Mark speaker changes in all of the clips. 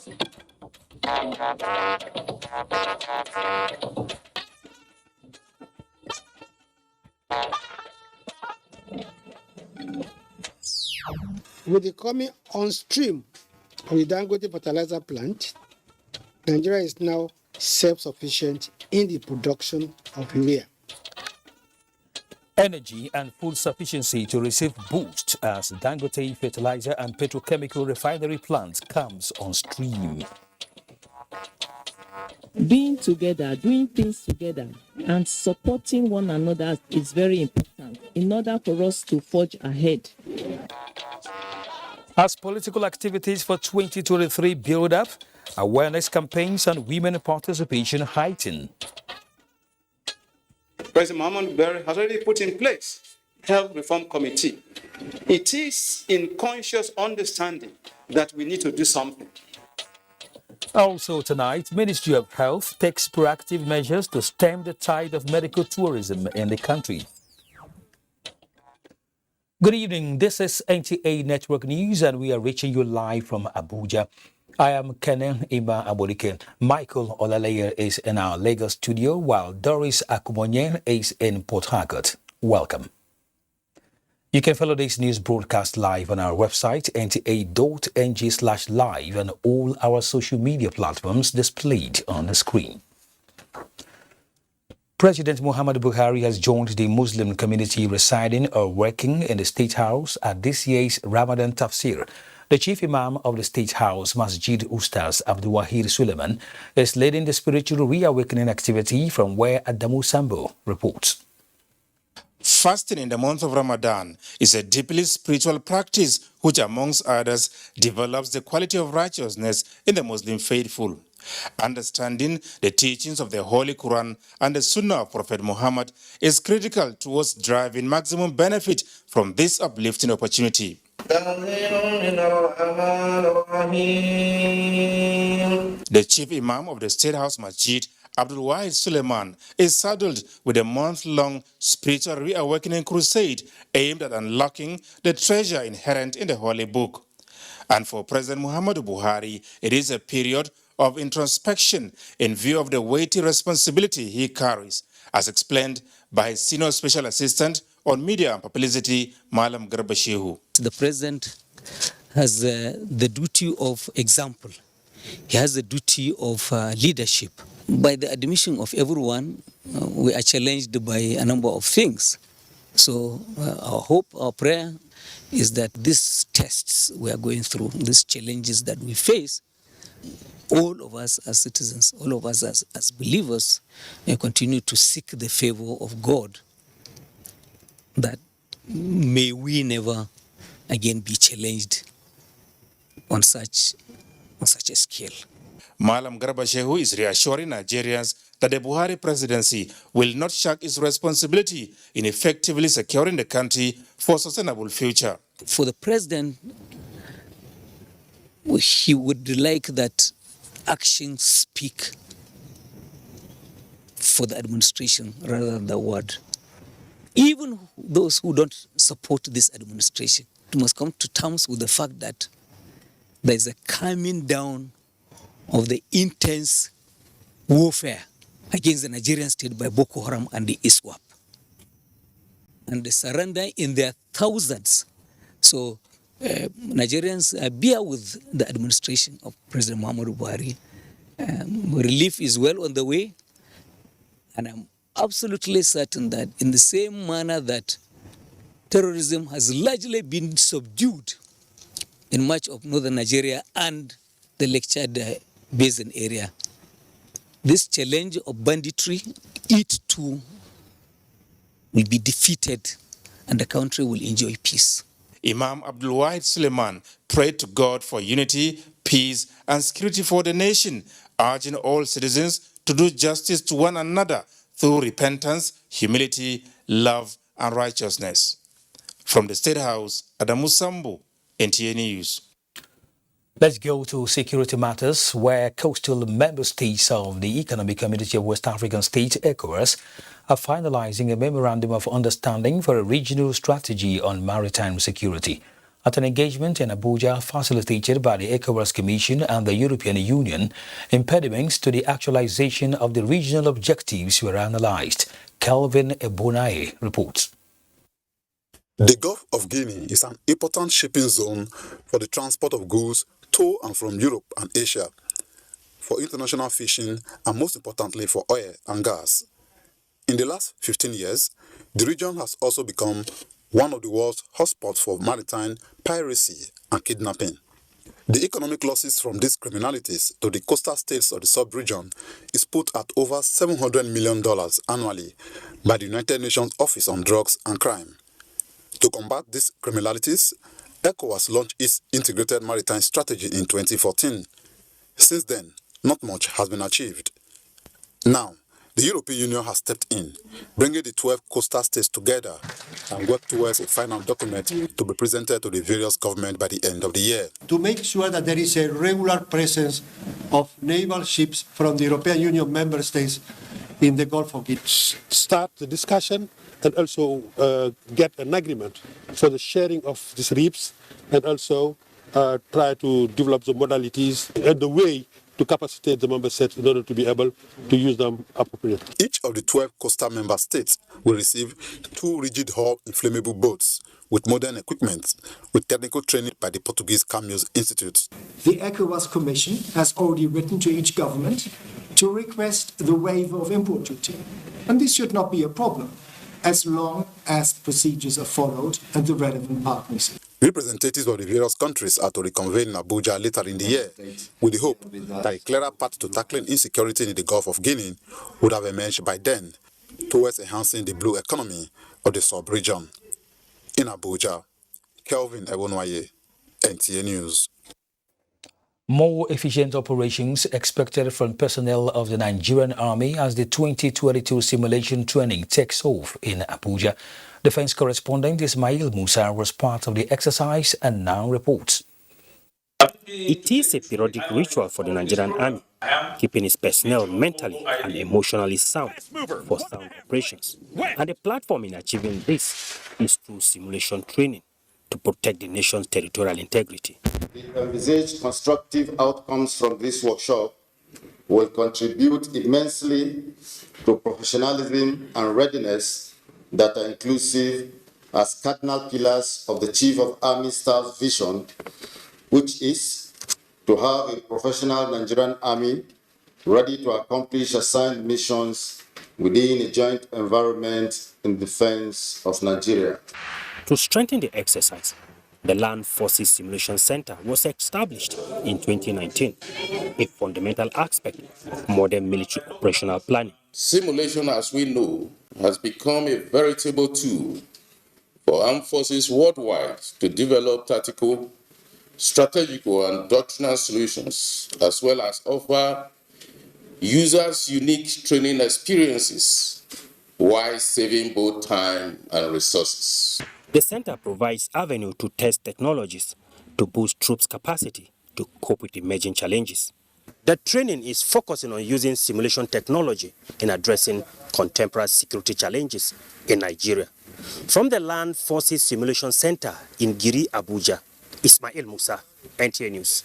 Speaker 1: With the coming on stream of the Dangote fertilizer plant, Nigeria is now self-sufficient in the production of urea.
Speaker 2: Energy and food sufficiency to receive boost as Dangote fertilizer and petrochemical refinery plant comes on stream.
Speaker 3: Being together, doing things together, and supporting one another is very important in order for us to forge ahead.
Speaker 2: As political activities for 2023 build up, awareness campaigns and women participation heighten.
Speaker 4: President Muhammad Buhari has already put in place Health Reform Committee. It is in conscious understanding that we need to do something.
Speaker 2: Also tonight, Ministry of Health takes proactive measures to stem the tide of medical tourism in the country. Good evening, this is NTA Network News and we are reaching you live from Abuja. I am Kenan Ima Abolike. Michael Olaleye is in our Lagos studio while Doris Akumonyen is in Port Harcourt. Welcome. You can follow this news broadcast live on our website, nta.ng/live, and all our social media platforms displayed on the screen. President Muhammad Buhari has joined the Muslim community residing or working in the State House at this year's Ramadan Tafsir. The Chief Imam of the State House, Masjid Ustaz Abdul Wahid Suleiman, is leading the spiritual reawakening activity from where Adamu Sambo reports.
Speaker 5: Fasting in the month of Ramadan is a deeply spiritual practice which, amongst others, develops the quality of righteousness in the Muslim faithful. Understanding the teachings of the Holy Quran and the Sunnah of Prophet Muhammad is critical towards driving maximum benefit from this uplifting opportunity. The Chief Imam of the State House Masjid, Abdul Wahid Suleiman, is saddled with a month-long spiritual reawakening crusade aimed at unlocking the treasure inherent in the Holy Book. And for President Muhammadu Buhari, it is a period of introspection in view of the weighty responsibility he carries, as explained by his Senior Special Assistant on Media and Publicity, Malam Garba Shehu.
Speaker 6: The President has the duty of example. He has the duty of leadership. By the admission of everyone, we are challenged by a number of things. So our hope, our prayer is that these tests we are going through, these challenges that we face, all of us as citizens, all of us as believers, may continue to seek the favor of God, that may we never again be challenged on such a scale.
Speaker 5: Malam Garba Shehu is reassuring Nigerians that the Buhari presidency will not shirk its responsibility in effectively securing the country for a sustainable future.
Speaker 6: For the president, he would like that actions speak for the administration rather than the word. Even those who don't support this administration must come to terms with the fact that there is a calming down of the intense warfare against the Nigerian state by Boko Haram and the ISWAP. And the surrender in their thousands. So Nigerians bear with the administration of President Muhammadu Buhari. Relief is well on the way. And I'm absolutely certain that in the same manner that terrorism has largely been subdued in much of northern Nigeria and the Lake Chad Basin area, this challenge of banditry, it too will be defeated and the country will enjoy peace.
Speaker 5: Imam Abdul Wahid Suleiman prayed to God for unity, peace, and security for the nation, urging all citizens to do justice to one another through repentance, humility, love, and righteousness. From the State House, Adamu Sambo, NTA News.
Speaker 2: Let's go to security matters, where coastal member states of the Economic Community of West African States, ECOWAS, are finalizing a memorandum of understanding for a regional strategy on maritime security. at an engagement in Abuja facilitated by the ECOWAS Commission and the European Union. Impediments to the actualization of the regional objectives were analyzed. Kelvin Ebonaye reports.
Speaker 7: The Gulf of Guinea is an important shipping zone for the transport of goods to and from Europe and Asia, for international fishing, and most importantly for oil and gas. In the last 15 years, the region has also become one of the world's hotspots for maritime piracy and kidnapping. The economic losses from these criminalities to the coastal states of the sub-region is put at over $700 million annually by the United Nations Office on Drugs and Crime. To combat these criminalities, ECOWAS launched its Integrated Maritime Strategy in 2014. Since then, not much has been achieved. Now, the European Union has stepped in, bringing the 12 coastal states together and work towards a final document to be presented to the various governments by the end of the year.
Speaker 8: To make sure that there is a regular presence of naval ships from the European Union member states in the Gulf of Guinea.
Speaker 9: Start the discussion and also get an agreement for the sharing of these reefs, and also try to develop the modalities and the way to capacitate the member states in order to be able to use them appropriately.
Speaker 7: Each of the 12 coastal member states will receive 2 rigid-hull inflammable boats with modern equipment, with technical training by the Portuguese Camus Institute.
Speaker 10: The ECOWAS Commission has already written to each government to request the waiver of import duty. And this should not be a problem, as long as procedures are followed at the relevant partners.
Speaker 7: Representatives of the various countries are to reconvene in Abuja later in the year, with the hope that a clearer path to tackling insecurity in the Gulf of Guinea would have emerged by then, towards enhancing the blue economy of the sub-region. In Abuja, Kelvin Ebonaye, NTA News.
Speaker 2: More efficient operations expected from personnel of the Nigerian Army as the 2022 simulation training takes off in Abuja. Defense correspondent Ismail Musa was part of the exercise and now reports.
Speaker 11: It is a periodic ritual for the Nigerian Army, keeping its personnel mentally and emotionally sound for sound operations. And the platform in achieving this is through simulation training to protect the nation's territorial integrity.
Speaker 12: The envisaged constructive outcomes from this workshop will contribute immensely to professionalism and readiness that are inclusive as cardinal pillars of the Chief of Army Staff's vision, which is to have a professional Nigerian Army ready to accomplish assigned missions within a joint environment in defense of Nigeria.
Speaker 11: To strengthen the exercise, the Land Forces Simulation Center was established in 2019, a fundamental aspect of modern military operational planning.
Speaker 13: Simulation, as we know, has become a veritable tool for armed forces worldwide to develop tactical, strategical, and doctrinal solutions, as well as offer users unique training experiences while saving both time and resources.
Speaker 11: The center provides avenue to test technologies to boost troops' capacity to cope with emerging challenges. The training is focusing on using simulation technology in addressing contemporary security challenges in Nigeria. From the Land Forces Simulation Center in Giri, Abuja, Ismail Musa, NTA News.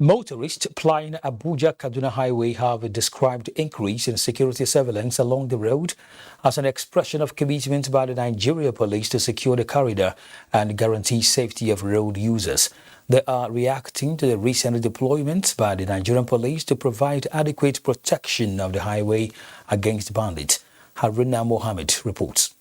Speaker 2: Motorists plying Abuja-Kaduna Highway have described increase in security surveillance along the road as an expression of commitment by the Nigeria Police to secure the corridor and guarantee safety of road users. They are reacting to the recent deployment by the Nigerian Police to provide adequate protection of the highway against bandits. Haruna Mohammed reports.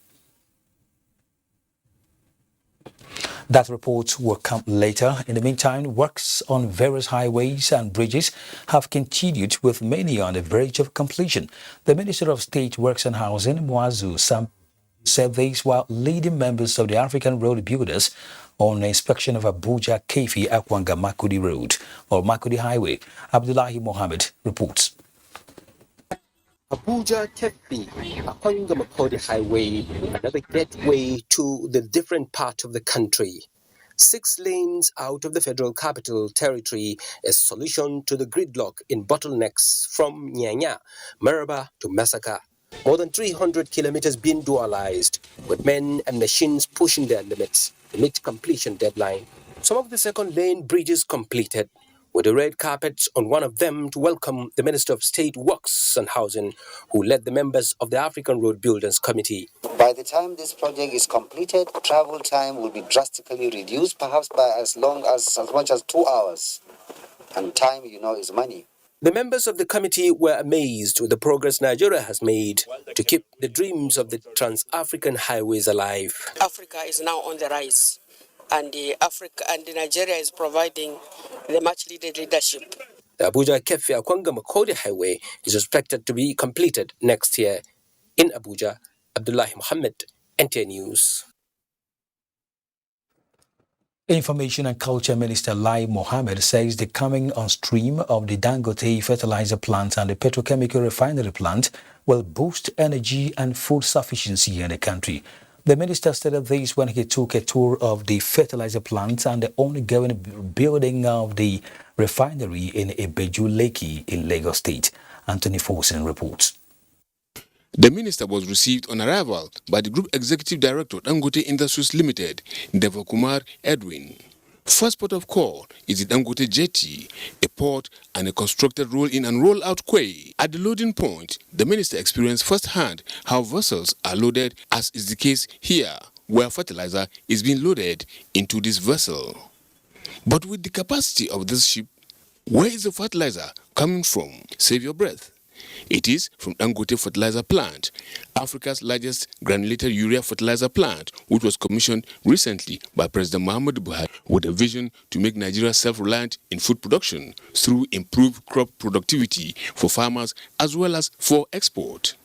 Speaker 2: That report will come later. In the meantime, works on various highways and bridges have continued, with many on the verge of completion. The Minister of State Works and Housing, Muazu Sam, said this while leading members of the African Road Builders on the inspection of Abuja Kefi Akwanga Makudi Road or Makudi Highway. Abdullahi Mohammed reports.
Speaker 14: Abuja Kefi Akwanga Makudi Highway, another gateway to the different part of the country. 6 lanes out of the Federal Capital Territory, a solution to the gridlock in bottlenecks from Nyanya, Maraba to Masaka. More than 300 kilometers being dualized, with men and machines pushing their limits to meet completion deadline. Some of the second lane bridges completed, with a red carpet on one of them to welcome the Minister of State Works and Housing, who led the members of the African Road Builders Committee.
Speaker 15: By the time this project is completed, travel time will be drastically reduced, perhaps by as much as 2 hours. And time, is money.
Speaker 14: The members of the committee were amazed with the progress Nigeria has made to keep the dreams of the trans-African highways alive.
Speaker 16: Africa is now on the rise, and Nigeria is providing the much-needed leadership.
Speaker 14: The Abuja-Kefi-Akwanga Makodi Highway is expected to be completed next year. In Abuja, Abdullahi Mohammed, NTA News.
Speaker 2: Information and Culture Minister Lai Mohammed says the coming on stream of the Dangote fertilizer plant and the petrochemical refinery plant will boost energy and food sufficiency in the country. The minister stated this when he took a tour of the fertilizer plant and the ongoing building of the refinery in Ibeju-Lekki in Lagos State. Anthony Forsen reports.
Speaker 17: The minister was received on arrival by the Group Executive Director Dangote Industries Limited, Devakumar Edwin. First port of call is the Dangote Jetty, a port and a constructed roll-in and roll-out quay. At the loading point, the minister experienced firsthand how vessels are loaded, as is the case here, where fertilizer is being loaded into this vessel. But with the capacity of this ship, where is the fertilizer coming from? Save your breath. It is from Dangote Fertilizer Plant, Africa's largest granulated urea fertilizer plant, which was commissioned recently by President Muhammadu Buhari with a vision to make Nigeria self-reliant in food production through improved crop productivity for farmers as well as for export.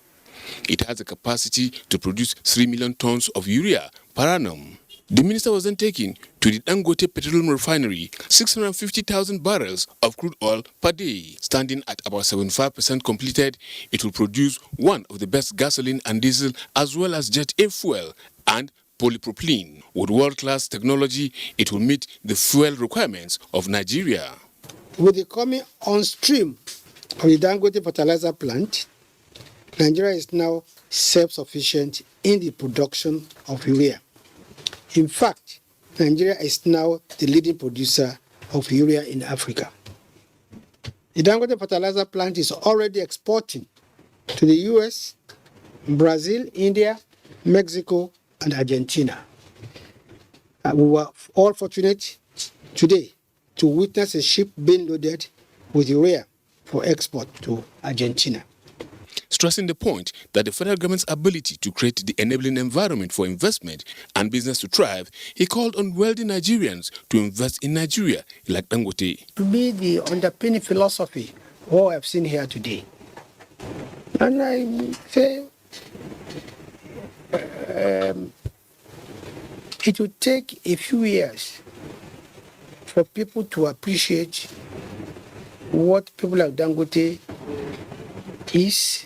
Speaker 17: It has the capacity to produce 3 million tons of urea per annum. The minister was then taken to the Dangote Petroleum Refinery, 650,000 barrels of crude oil per day. Standing at about 75% completed, it will produce one of the best gasoline and diesel as well as jet A fuel and polypropylene. With world-class technology, it will meet the fuel requirements of Nigeria.
Speaker 1: With the coming on stream of the Dangote fertilizer plant, Nigeria is now self-sufficient in the production of urea. In fact, Nigeria is now the leading producer of urea in Africa. The Dangote fertilizer plant is already exporting to the US, Brazil, India, Mexico, and Argentina. We were all fortunate today to witness a ship being loaded with urea for export to Argentina.
Speaker 17: Stressing the point that the federal government's ability to create the enabling environment for investment and business to thrive, he called on wealthy Nigerians to invest in Nigeria like Dangote.
Speaker 1: To be the underpinning philosophy, what I've seen here today. And I say it will take a few years for people to appreciate what people like Dangote is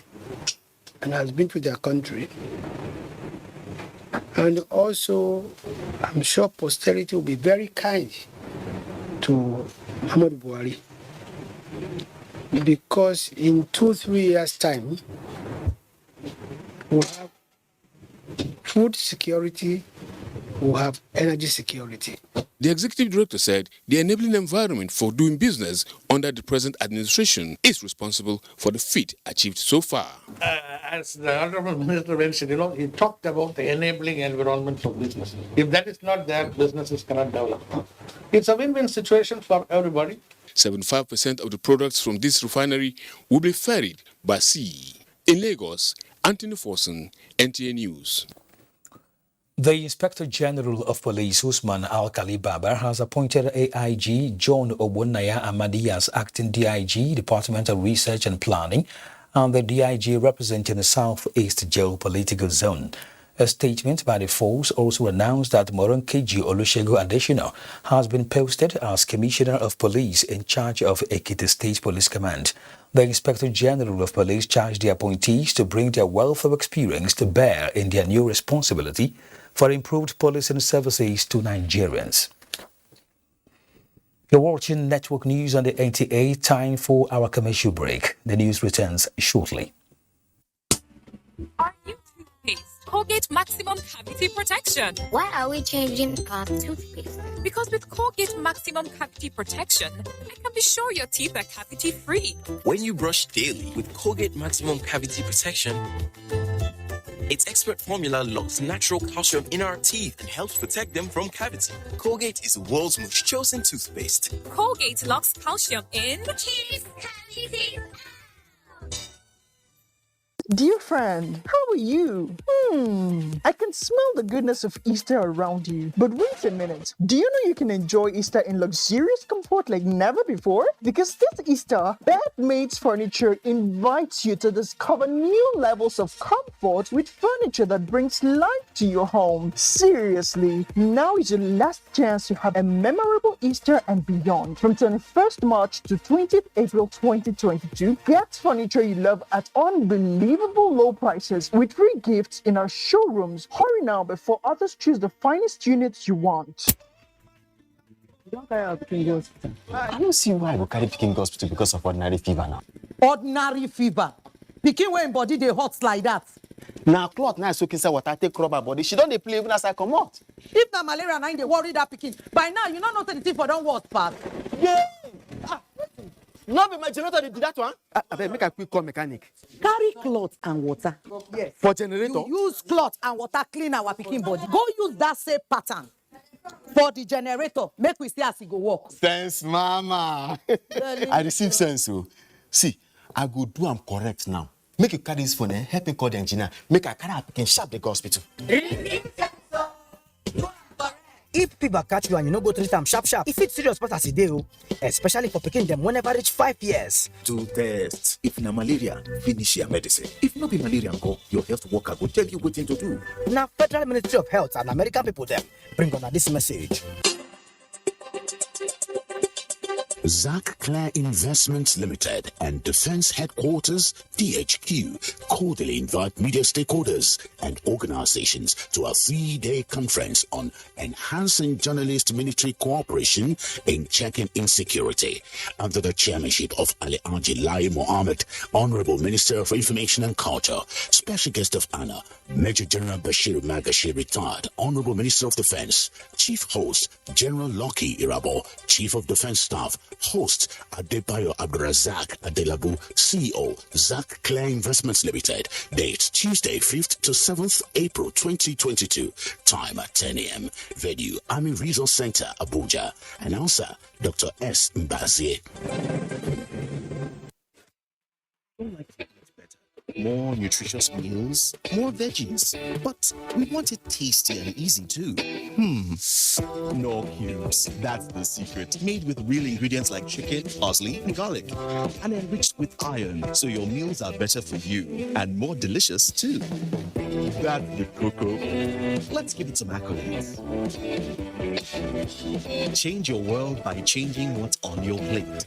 Speaker 1: and has been to their country. And also, I'm sure posterity will be very kind to Muhammadu Buhari, because in 2-3 years' time, we'll have food security, we'll have energy security.
Speaker 17: The executive director said the enabling environment for doing business under the present administration is responsible for the feat achieved so far.
Speaker 18: As the Honorable Minister mentioned, he talked about the enabling environment for business. If that is not there, businesses cannot develop. It's a win-win situation for everybody.
Speaker 17: 75% of the products from this refinery will be ferried by sea. In Lagos, Anthony Forsen, NTA News.
Speaker 2: The Inspector General of Police, Usman Alkali Baba, has appointed AIG John Obunaya Amadi as acting DIG, Department of Research and Planning, and the DIG representing the Southeast Geopolitical Zone. A statement by the force also announced that Moronkeji Olusegun Adesina has been posted as Commissioner of Police in charge of Ekiti State Police Command. The Inspector General of Police charged the appointees to bring their wealth of experience to bear in their new responsibility for improved policing services to Nigerians. You're watching Network News on the NTA. Time for our commercial break. The news returns shortly.
Speaker 19: Colgate Maximum Cavity Protection.
Speaker 20: Why are we changing our toothpaste?
Speaker 19: Because with Colgate Maximum Cavity Protection, I can be sure your teeth are cavity-free.
Speaker 21: When you brush daily with Colgate Maximum Cavity Protection, its expert formula locks natural calcium in our teeth and helps protect them from cavity. Colgate is the world's most chosen toothpaste.
Speaker 19: Colgate locks calcium in
Speaker 20: teeth cavity.
Speaker 22: Dear friend, how are you? I can smell the goodness of Easter around you. But wait a minute. Do you know you can enjoy Easter in luxurious comfort like never before? Because this Easter, Bedmates Furniture invites you to discover new levels of comfort with furniture that brings life to your home. Seriously, now is your last chance to have a memorable Easter and beyond. From 21st March to 20th April 2022, get furniture you love at unbelievable low prices with free gifts in our showrooms. Hurry now before others choose the finest units you want.
Speaker 23: I don't see why I go carry pikin go hospital because of ordinary fever now.
Speaker 24: Ordinary fever? Pikin wey im body dey hot like that.
Speaker 23: Now cloth now soak inside water, take rub her body. She don't dey play even as I come out.
Speaker 24: If na malaria na im dey worry that pikin, by now you no know say the thing for don worse pass.
Speaker 23: Yeah. No be my generator dey do that one. Abeg make I quick call mechanic.
Speaker 24: Carry cloth and water.
Speaker 23: Yes. For generator?
Speaker 24: You use cloth and water clean our pikin body. Go use that same pattern for the generator. Make we see as e go work.
Speaker 23: Sense, mama. I receive sense. So, see, I go do am correct now. Make you carry this phone and help me call the engineer. Make I carry her pikin sharp the hospital.
Speaker 25: If fever catch you and you no go treat am sharp, if it's serious pass as e dey o, especially for pikin dem wey never reach 5 years.
Speaker 26: Do tests. If na malaria, finish your medicine. If no be malaria, your health worker go tell you wetin to do.
Speaker 25: Na Federal Ministry of Health and American people dem bring una this message.
Speaker 27: Zach Clare Investments Limited and Defense Headquarters, DHQ, cordially invite media stakeholders and organizations to a 3-day conference on enhancing journalist-military cooperation in checking insecurity under the chairmanship of Ali Haji Lai Mohammed, Honorable Minister for Information and Culture. Special guest of honor, Major General Bashir Magashi, retired Honorable Minister of Defense. Chief host, General Lucky Irabo, Chief of Defense Staff. Host, Adebayo Abdurazak Adelabu, CEO, Zach Clare Investments Limited. Date, Tuesday, 5th to 7th April 2022. Time at 10 a.m. Venue, Army Resource Center, Abuja. Announcer, Dr. S. Mbazie.
Speaker 26: More nutritious meals, more veggies, but we want it tasty and easy too.
Speaker 28: No cubes. That's the secret. Made with real ingredients like chicken, parsley, and garlic. And enriched with iron, so your meals are better for you and more delicious too. That's the cocoa. Let's give it some accolades. Change your world by changing what's on your plate.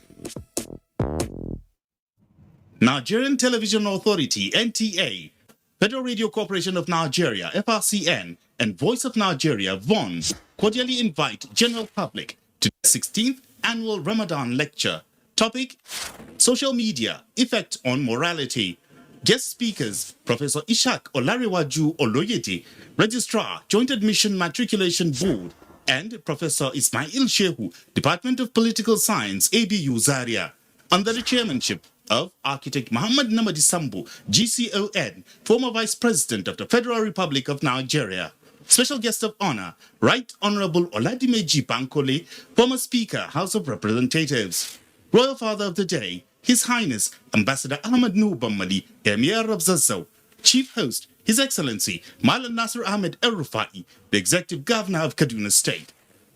Speaker 29: Nigerian Television Authority, NTA, Federal Radio Corporation of Nigeria, FRCN, and Voice of Nigeria, VON, cordially invite general public to the 16th Annual Ramadan Lecture. Topic, Social Media, Effect on Morality. Guest speakers, Professor Ishak Olariwaju Oloyede, Registrar, Joint Admission Matriculation Board, and Professor Ismail Shehu, Department of Political Science, ABU Zaria, under the chairmanship of Architect Muhammad Namadi Sambu, GCON, former Vice President of the Federal Republic of Nigeria. Special guest of honor, Right Honorable Oladimeji Bankole, former Speaker, House of Representatives. Royal Father of the Day, His Highness Ambassador Ahmad Nur Bamali, Emir of Zazzau. Chief Host, His Excellency Malan Nasir Ahmed El-Rufai, the Executive Governor of Kaduna State.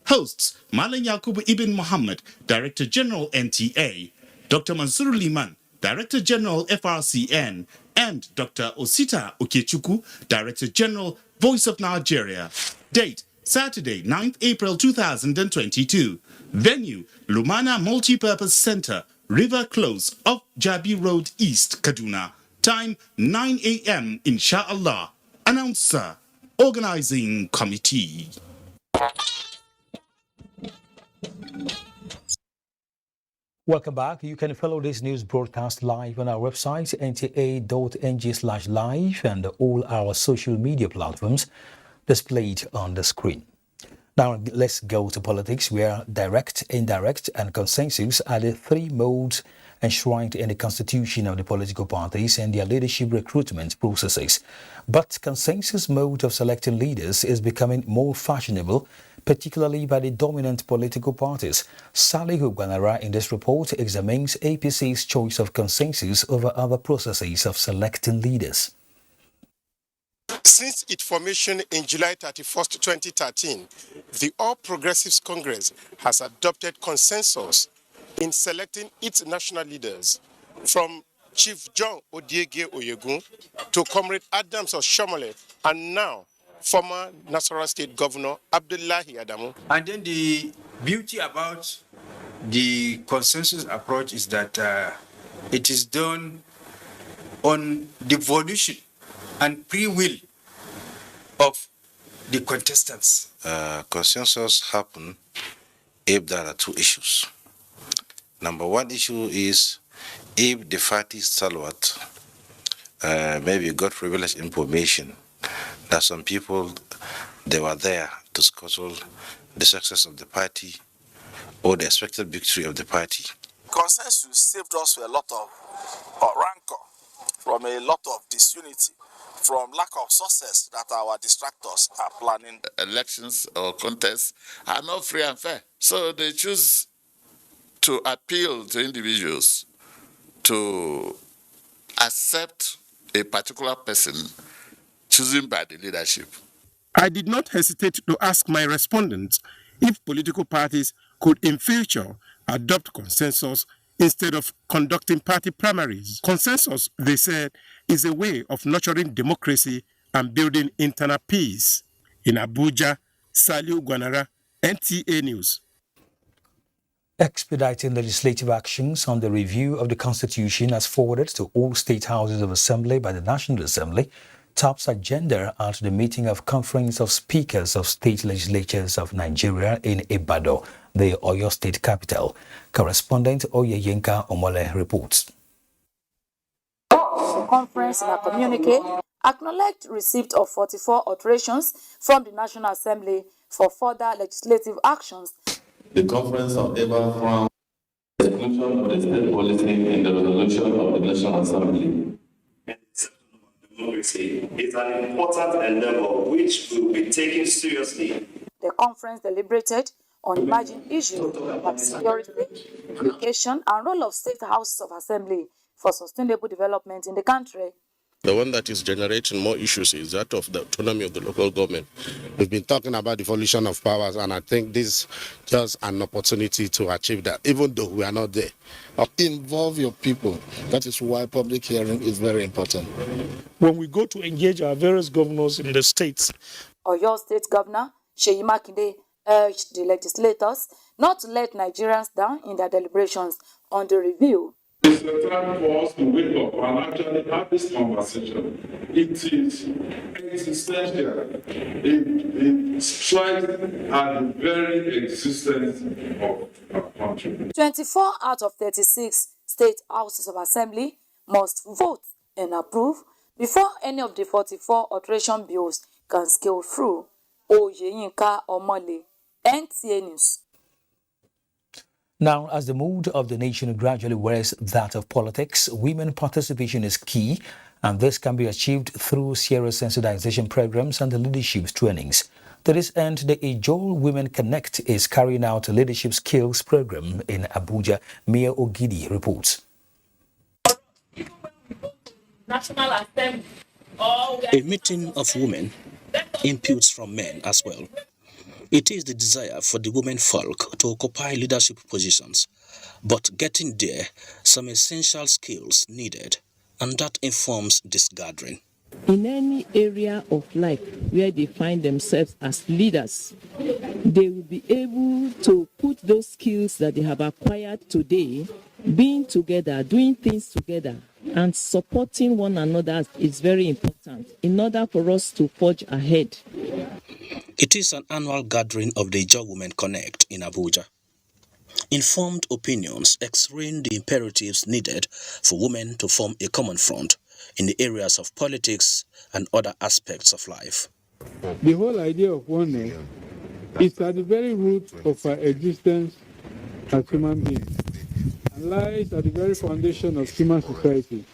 Speaker 29: Hosts, Malan Yakubu Ibn Muhammad, Director General NTA, Dr. Mansur Liman, Director General FRCN, and Dr. Osita Okechukwu, Director General Voice of Nigeria. Date, Saturday, 9th April 2022. Venue, Lumana Multipurpose Center, River Close off Jabi Road East, Kaduna. Time, 9 a.m. Inshallah. Announcer, Organizing Committee.
Speaker 2: Welcome back. You can follow this news broadcast live on our website, nta.ng/live, and all our social media platforms displayed on the screen. Now, let's go to politics, where direct, indirect, and consensus are the three modes enshrined in the constitution of the political parties and their leadership recruitment processes. But consensus mode of selecting leaders is becoming more fashionable, particularly by the dominant political parties. Salihu Gwanara in this report examines APC's choice of consensus over other processes of selecting leaders.
Speaker 3: Since its formation in July 31st, 2013, the All Progressives Congress has adopted consensus in selecting its national leaders, from Chief John Odiege Oyegun to Comrade Adams Oshomole, and now former Nasarawa State Governor Abdullahi Adamu.
Speaker 4: And then the beauty about the consensus approach is that it is done on the volition and free will of the contestants.
Speaker 5: Consensus happen if there are two issues. Number one issue is if the party stalwart maybe got privileged information that some people, they were there to scuttle the success of the party or the expected victory of the party.
Speaker 6: Consensus saved us a lot of rancor, from a lot of disunity, from lack of success that our distractors are planning.
Speaker 7: Elections or contests are not free and fair. So they choose to appeal to individuals to accept a particular person chosen by the leadership.
Speaker 3: I did not hesitate to ask my respondents if political parties could in future adopt consensus instead of conducting party primaries. Consensus, they said, is a way of nurturing democracy and building internal peace. In Abuja, Saliu Gwanara, NTA News.
Speaker 2: Expediting legislative actions on the review of the Constitution as forwarded to all state houses of assembly by the National Assembly tops agenda at the meeting of Conference of Speakers of State Legislatures of Nigeria in Ibadan, the Oyo State capital. Correspondent Oyeyenka Omole reports.
Speaker 8: Conference in a communique acknowledged receipt of 44 alterations from the National Assembly for further legislative actions.
Speaker 9: The conference, however, found the exclusion of the state policy in the resolution of the National Assembly. Democracy is an important endeavor which will be taken seriously.
Speaker 8: The conference deliberated on emerging issues like security, education, and role of state houses of assembly for sustainable development in the country.
Speaker 3: The one that is generating more issues is that of the autonomy of the local government. We've been talking about devolution of powers, and I think this is just an opportunity to achieve that, even though we are not there.
Speaker 10: Involve your people. That is why public hearing is very important.
Speaker 3: When we go to engage our various governors in the states,
Speaker 8: Oyo State Governor Seyi Makinde urged the legislators not to let Nigerians down in their deliberations on the review.
Speaker 9: It's the time for us to wake up and actually have this conversation. It is existential. It strikes at the very existence of our country.
Speaker 8: 24 out of 36 state houses of assembly must vote and approve before any of the 44 alteration bills can scale through. Oyeyinka Omole, NTA News.
Speaker 2: Now, as the mood of the nation gradually wears that of politics, women participation is key, and this can be achieved through serious sensitization programs and the leadership trainings. To this end, the Ijol Women Connect is carrying out a leadership skills program in Abuja. Mia Ogidi reports.
Speaker 12: National Assembly.
Speaker 30: A meeting of women, inputs from men as well. It is the desire for the women folk to occupy leadership positions, but getting there, some essential skills needed, and that informs this gathering.
Speaker 31: In any area of life where they find themselves as leaders, they will be able to put those skills that they have acquired today, being together, doing things together, and supporting one another is very important in order for us to forge ahead.
Speaker 30: It is an annual gathering of the Ijol Women Connect in Abuja. Informed opinions x-raying the imperatives needed for women to form a common front in the areas of politics and other aspects of life.
Speaker 1: The whole idea of oneness is at the very root of our existence as human beings and lies at the very foundation of human society.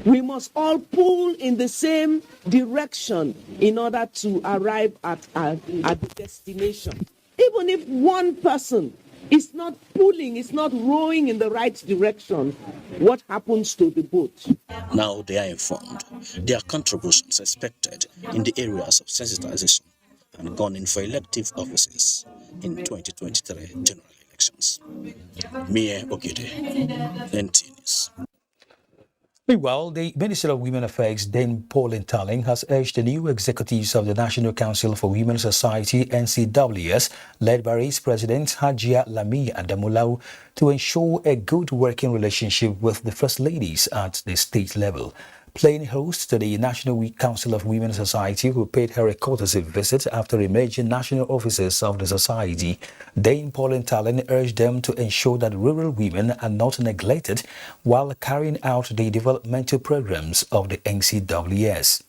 Speaker 31: We must all pull in the same direction in order to arrive at the destination. Even if one person is not pulling, is not rowing in the right direction, what happens to the boat?
Speaker 30: Now they are informed. Their contributions expected in the areas of sensitization and gone in for elective offices in 2023 general elections. Mie Ogede, NTA News.
Speaker 2: Meanwhile, the Minister of Women Affairs, Dame Pauline Talling, has urged the new executives of the National Council for Women's Society, NCWS, led by its president, Hajia Lami Adamulau, to ensure a good working relationship with the First Ladies at the state level. Playing host to the National Council of Women's Society, who paid her a courtesy visit after emerging national officers of the society, Dame Pauline Tallen urged them to ensure that rural women are not neglected while carrying out the developmental programs of the NCWS.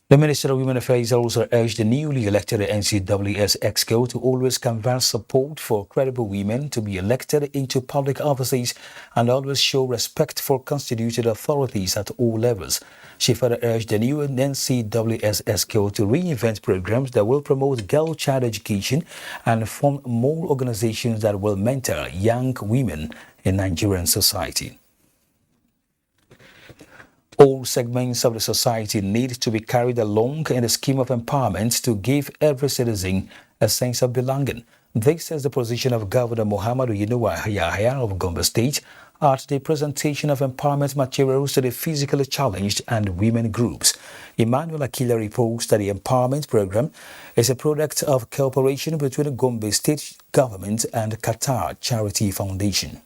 Speaker 2: The Minister of Women Affairs also urged the newly elected NCWS EXCO to always canvass support for credible women to be elected into public offices and always show respect for constituted authorities at all levels. She further urged the new NCWS EXCO to reinvent programs that will promote girl-child education and form more organizations that will mentor young women in Nigerian society. All segments of the society need to be carried along in a scheme of empowerment to give every citizen a sense of belonging. This is the position of Governor Muhammadu Yahya of Gombe State at the presentation of empowerment materials to the physically challenged and women groups. Emmanuel Akila reports that the empowerment program is a product of cooperation between the Gombe State government and Qatar Charity Foundation.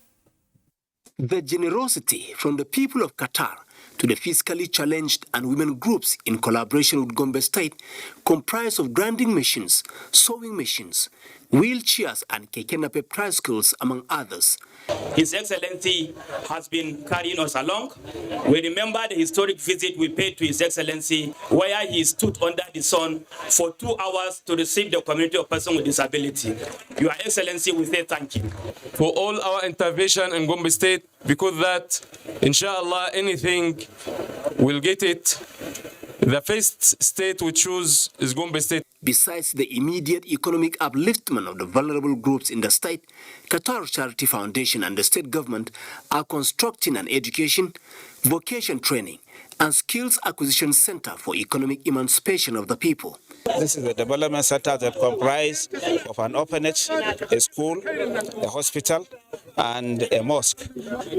Speaker 11: The generosity from the people of Qatar to the physically challenged and women groups in collaboration with Gombe State comprise of grinding machines, sewing machines, wheelchairs and keke nape tricycles, among others.
Speaker 13: His Excellency has been carrying us along. We remember the historic visit we paid to His Excellency, where he stood under the sun for 2 hours to receive the community of persons with disability. Your Excellency, we say thank you
Speaker 14: for all our intervention in Gombe State, because that, inshallah, anything will get it. The first state we choose is Gombe State.
Speaker 11: Besides the immediate economic upliftment of the vulnerable groups in the state, Qatar Charity Foundation and the state government are constructing an education, vocation training, and skills acquisition center for economic emancipation of the people.
Speaker 15: This is a development center that comprises of an orphanage, a school, a hospital, and a mosque.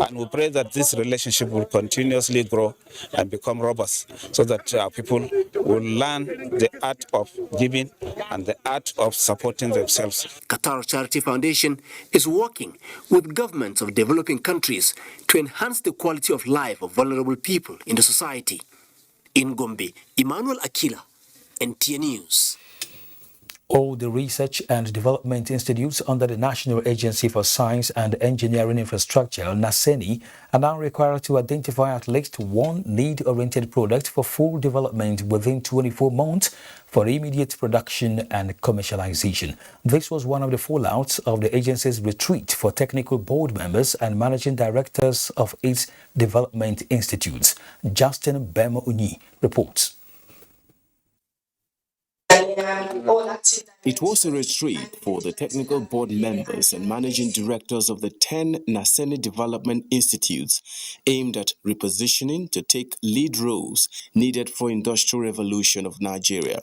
Speaker 15: And we pray that this relationship will continuously grow and become robust so that people will learn the art of giving and the art of supporting themselves.
Speaker 11: Qatar Charity Foundation is working with governments of developing countries to enhance the quality of life of vulnerable people in the society. In Gombe, Emmanuel Akila, NTA News.
Speaker 2: All the research and development institutes under the National Agency for Science and Engineering Infrastructure, NASENI, are now required to identify at least one need-oriented product for full development within 24 months for immediate production and commercialization. This was one of the fallouts of the agency's retreat for technical board members and managing directors of its development institutes. Justin Bemo-Uni reports.
Speaker 16: It was a retreat for the technical board members and managing directors of the 10 NASENI development institutes aimed at repositioning to take lead roles needed for industrial revolution of Nigeria.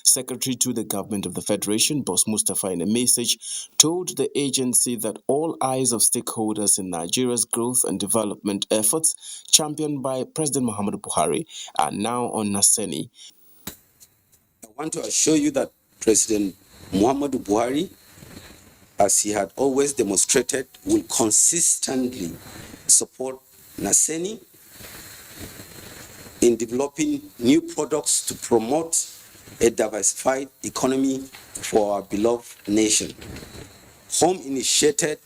Speaker 16: Secretary to the government of the Federation, Boss Mustafa, in a message, told the agency that all eyes of stakeholders in Nigeria's growth and development efforts, championed by President Muhammadu Buhari, are now on NASENI.
Speaker 17: I want to assure you that President Muhammadu Buhari, as he had always demonstrated, will consistently support NASENI in developing new products to promote a diversified economy for our beloved nation. Home-initiated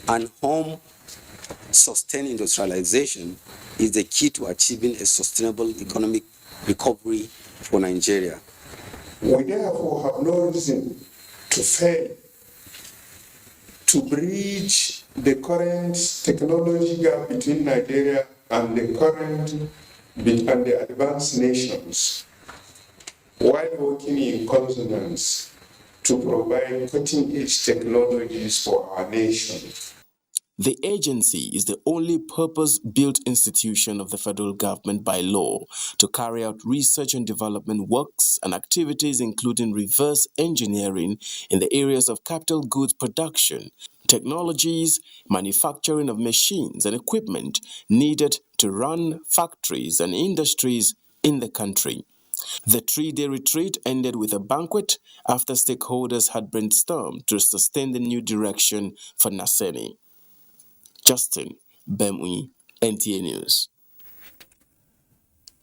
Speaker 17: and home-sustained industrialization is the key to achieving a sustainable economic recovery for Nigeria.
Speaker 18: We therefore have no reason to fail to bridge the current technology gap between Nigeria and the advanced nations, while working in consonance to provide cutting-edge technologies for our nation.
Speaker 16: The agency is the only purpose-built institution of the federal government by law to carry out research and development works and activities including reverse engineering in the areas of capital goods production, technologies, manufacturing of machines and equipment needed to run factories and industries in the country. The 3-day retreat ended with a banquet after stakeholders had brainstormed to sustain the new direction for Naseni. Justin Bemui, NTA News.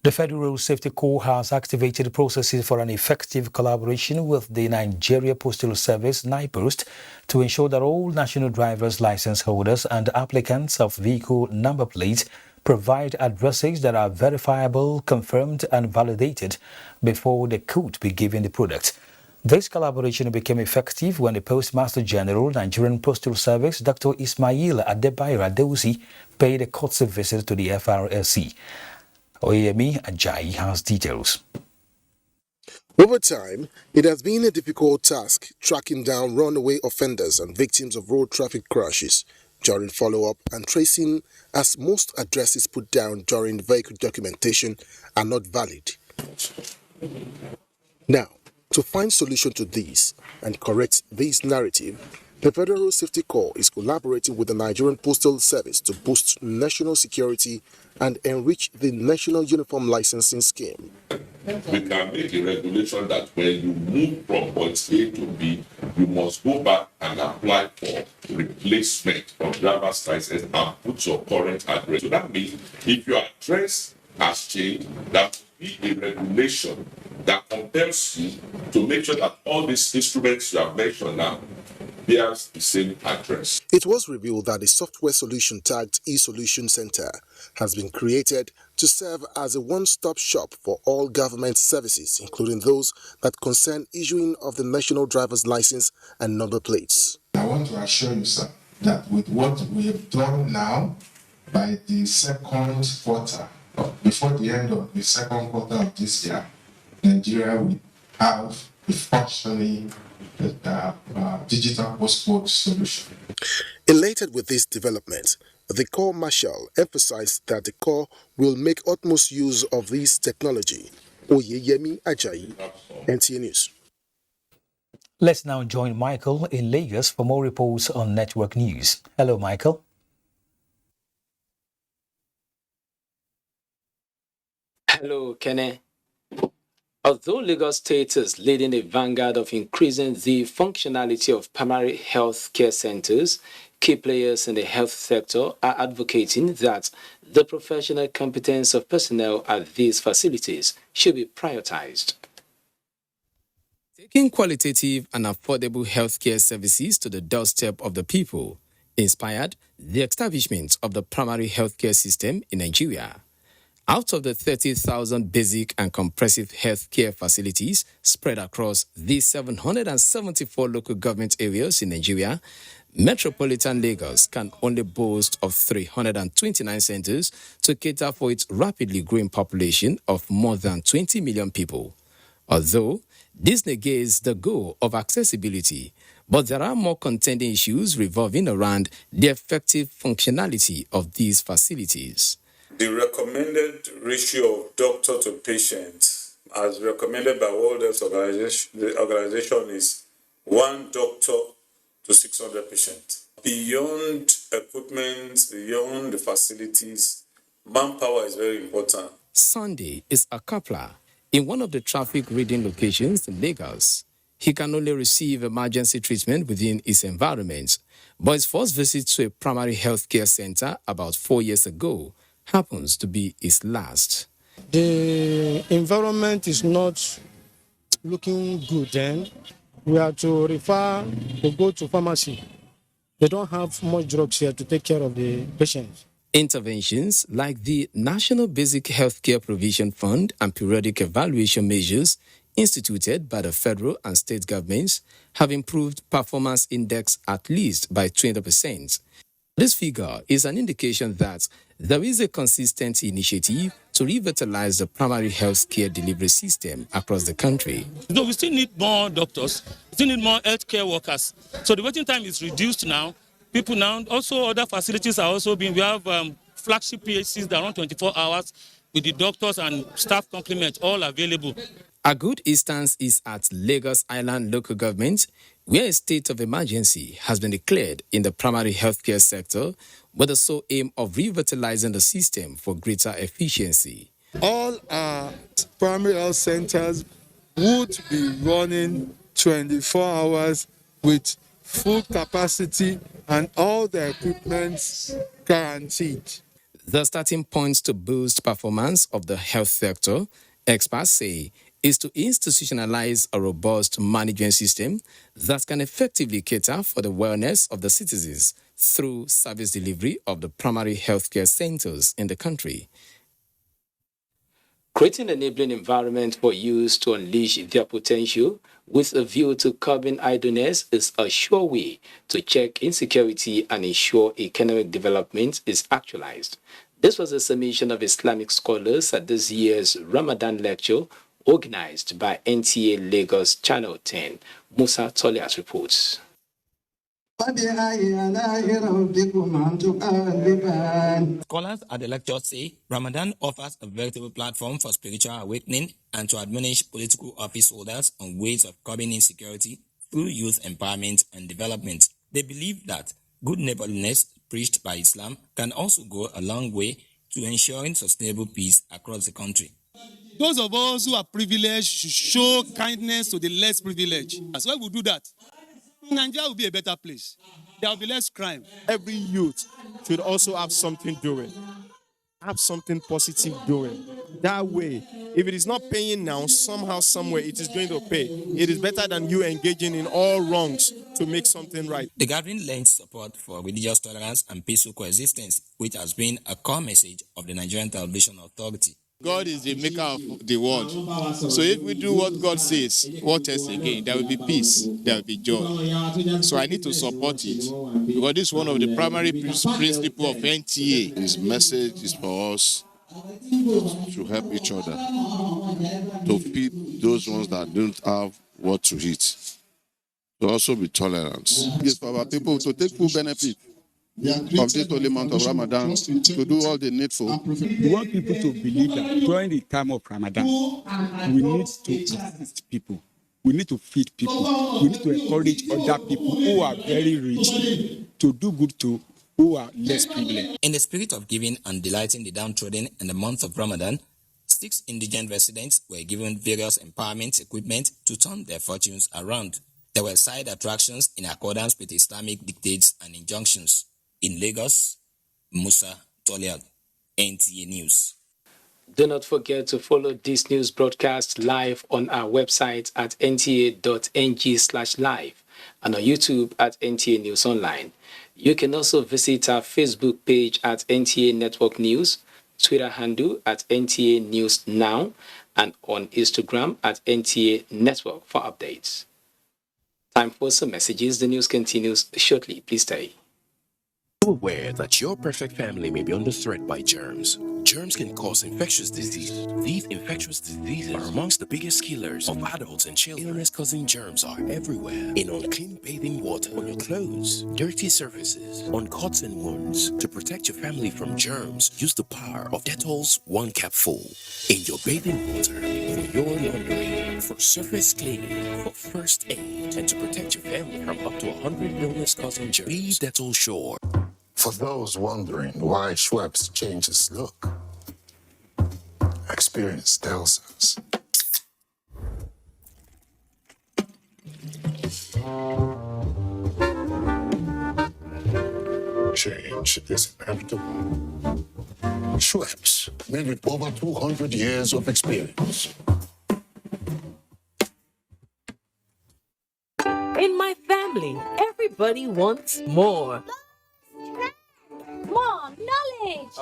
Speaker 2: The Federal Road Safety Corps has activated processes for an effective collaboration with the Nigeria Postal Service (NIPOST) to ensure that all national driver's license holders and applicants of vehicle number plates provide addresses that are verifiable, confirmed and validated before they could be given the product. This collaboration became effective when the Postmaster General, Nigerian Postal Service, Dr. Ismail Adebayo Adeusi, paid a courtesy visit to the FRSC. Oyemi Ajayi has details.
Speaker 19: Over time, it has been a difficult task tracking down runaway offenders and victims of road traffic crashes during follow-up and tracing, as most addresses put down during vehicle documentation are not valid. Now, to find solution to this and correct this narrative, the Federal Safety Corps is collaborating with the Nigerian Postal Service to boost national security and enrich the National Uniform Licensing Scheme.
Speaker 9: We can make a regulation that when you move from point A to B, you must go back and apply for replacement of driver's license and put your current address. So that means if your address has changed, that will be a regulation that compels you to make sure that all these instruments you have mentioned now bears the same address.
Speaker 19: It was revealed that a software solution tagged eSolution Center has been created to serve as a one-stop shop for all government services, including those that concern issuing of the national driver's license and number plates.
Speaker 18: I want to assure you, sir, that with what we have done now, by the second quarter, before the end of the second quarter of this year, Nigeria will have a functioning digital postcode solution.
Speaker 19: Elated with this development, the Corps Marshal emphasized that the Corps will make utmost use of this technology. Oyeyemi Ajayi, NTA News.
Speaker 2: Let's now join Michael in Lagos for more reports on Network News. Hello, Michael.
Speaker 20: Hello, Kenny. Although Lagos State is leading the vanguard of increasing the functionality of primary health care centers, key players in the health sector are advocating that the professional competence of personnel at these facilities should be prioritized. Taking qualitative and affordable healthcare services to the doorstep of the people inspired the establishment of the primary healthcare system in Nigeria. Out of the 30,000 basic and comprehensive healthcare facilities spread across these 774 local government areas in Nigeria, Metropolitan Lagos can only boast of 329 centers to cater for its rapidly growing population of more than 20 million people. Although this negates the goal of accessibility, but there are more contending issues revolving around the effective functionality of these facilities.
Speaker 21: The recommended ratio of doctor to patient, as recommended by World Health Organization, the organization is 1 doctor to 600 patients. Beyond equipment, beyond the facilities, manpower is very important.
Speaker 20: Sunday is a coupler in one of the traffic reading locations in Lagos. He can only receive emergency treatment within his environment, but his first visit to a primary health care center about 4 years ago happens to be his last.
Speaker 22: The environment is not
Speaker 4: looking good, then we are to refer to go to pharmacy. They don't have much drugs here to take care of the patients.
Speaker 20: Interventions like the National Basic Healthcare Provision Fund and periodic evaluation measures instituted by the federal and state governments have improved performance index at least by 20%. This figure is an indication that there is a consistent initiative to revitalize the primary health care delivery system across the country.
Speaker 5: No, we still need more doctors, we still need more healthcare workers. So the waiting time is reduced now. People now, also other facilities are also being, we have flagship PHCs that run 24 hours with the doctors and staff complement all available.
Speaker 20: A good instance is at Lagos Island local government, where a state of emergency has been declared in the primary healthcare sector with the sole aim of revitalizing the system for greater efficiency.
Speaker 6: All our primary health centers would be running 24 hours with full capacity and all the equipment guaranteed.
Speaker 20: The starting points to boost performance of the health sector, experts say, is to institutionalize a robust management system that can effectively cater for the wellness of the citizens through service delivery of the primary healthcare centers in the country. Creating an enabling environment for youth to unleash their potential with a view to curbing idleness is a sure way to check insecurity and ensure economic development is actualized. This was a summation of Islamic scholars at this year's Ramadan lecture organized by NTA Lagos Channel 10. Musa Tolias reports.
Speaker 22: Scholars at the lecture say Ramadan offers a veritable platform for spiritual awakening and to admonish political office holders on ways of curbing insecurity through youth empowerment and development. They believe that good neighborliness preached by Islam can also go a long way to ensuring sustainable peace across the country.
Speaker 23: Those of us who are privileged should show kindness to the less privileged. As well, we do that. Nigeria will be a better place. There will be less crime.
Speaker 3: Every youth should also have something doing, have something positive doing. That way, if it is not paying now, somehow, somewhere, it is going to pay. It is better than you engaging in all wrongs to make something right.
Speaker 22: The gathering lends support for religious tolerance and peaceful coexistence, which has been a core message of the Nigerian Television Authority.
Speaker 24: God is the maker of the world. So if we do what God says, what else again? There will be peace, there will be joy. So I need to support it because this is one of the primary principles of NTA.
Speaker 25: His message is for us to help each other, to feed those ones that don't have what to eat, to also be tolerant. It's for our people to take full benefit of this holy month of Ramadan, to do all the needful.
Speaker 26: We want people to believe that during the time of Ramadan, we need to assist people. We need to feed people. We need to encourage other people who are very rich to do good to who are less privileged.
Speaker 22: In the spirit of giving and delighting the downtrodden in the month of Ramadan, 6 indigent residents were given various empowerment equipment to turn their fortunes around. There were side attractions in accordance with Islamic dictates and injunctions. In Lagos, Musa Toliad, NTA News.
Speaker 20: Do not forget to follow this news broadcast live on our website at nta.ng/live and on YouTube at NTA News Online. You can also visit our Facebook page at NTA Network News, Twitter handle at NTA News Now, and on Instagram at NTA Network for updates. Time for some messages. The news continues shortly. Please stay.
Speaker 27: Aware that your perfect family may be under threat by germs. Germs can cause infectious diseases. These infectious diseases are amongst the biggest killers of adults and children. Illness-causing germs are everywhere. In unclean bathing water, on your clothes, dirty surfaces, on cuts and wounds. To protect your family from germs, use the power of Dettol's 1 capful. In your bathing water, for your laundry, for surface cleaning, for first aid, and to protect your family from up to 100 illness-causing germs. Be Dettol Sure.
Speaker 28: For those wondering why Schweppes changes look, experience tells us. Change is inevitable. Schweppes, made with over 200 years of experience.
Speaker 1: family, everybody wants more.
Speaker 7: More knowledge.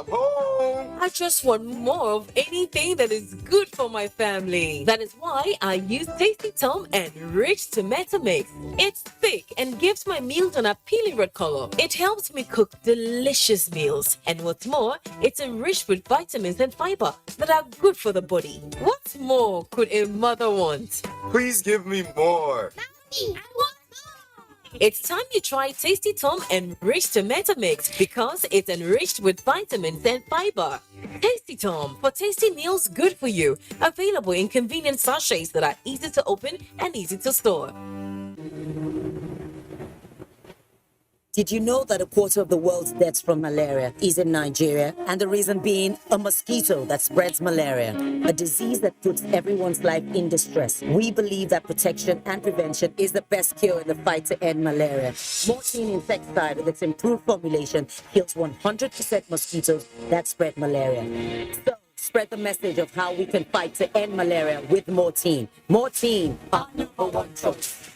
Speaker 1: I just want more of anything that is good for my family. That is why I use Tasty Tom Enriched Tomato Mix. It's thick and gives my meals an appealing red color. It helps me cook delicious meals. And what's more, it's enriched with vitamins and fiber that are good for the body. What more could a mother want?
Speaker 8: Please give me more.
Speaker 7: Mommy, I want
Speaker 1: It's time you try Tasty Tom Enriched Tomato Mix because it's enriched with vitamins and fiber. Tasty Tom, for tasty meals good for you. Available in convenient sachets that are easy to open and easy to store.
Speaker 10: Did you know that a quarter of the world's deaths from malaria is in Nigeria? And the reason being a mosquito that spreads malaria, a disease that puts everyone's life in distress. We believe that protection and prevention is the best cure in the fight to end malaria. Morphine insecticide with its improved formulation kills 100% mosquitoes that spread malaria. So spread the message of how we can fight to end malaria with Morphine. Morphine, our number one choice.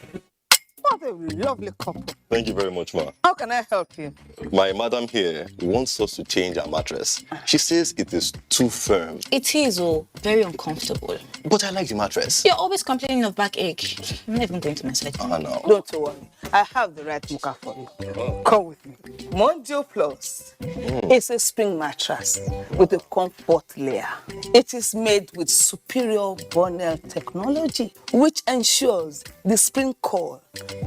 Speaker 12: What a lovely couple.
Speaker 13: Thank you very much, ma.
Speaker 12: How can I help you?
Speaker 13: My madam here wants us to change our mattress. She says it is too firm.
Speaker 14: It is, very uncomfortable.
Speaker 13: But I like the mattress.
Speaker 14: You're always complaining of backache. I'm not even going to massage you.
Speaker 13: Oh, no.
Speaker 12: Don't worry. I have the right muka for you. Come with me. Mondio Plus is a spring mattress with a comfort layer. It is made with superior Bonnell technology, which ensures the spring core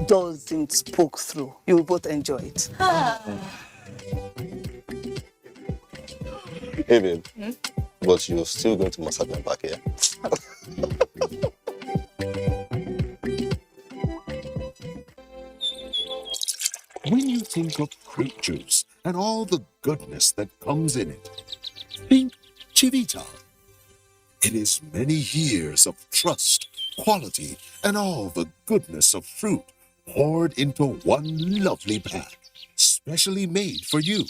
Speaker 12: doesn't poke through. You will both enjoy it.
Speaker 13: Hey, babe. But you're still going to massage my back here?
Speaker 15: When you think of fruit juice and all the goodness that comes in it, think Chivita. It is many years of trust, quality, and all the goodness of fruit poured into one lovely pack, specially made for you.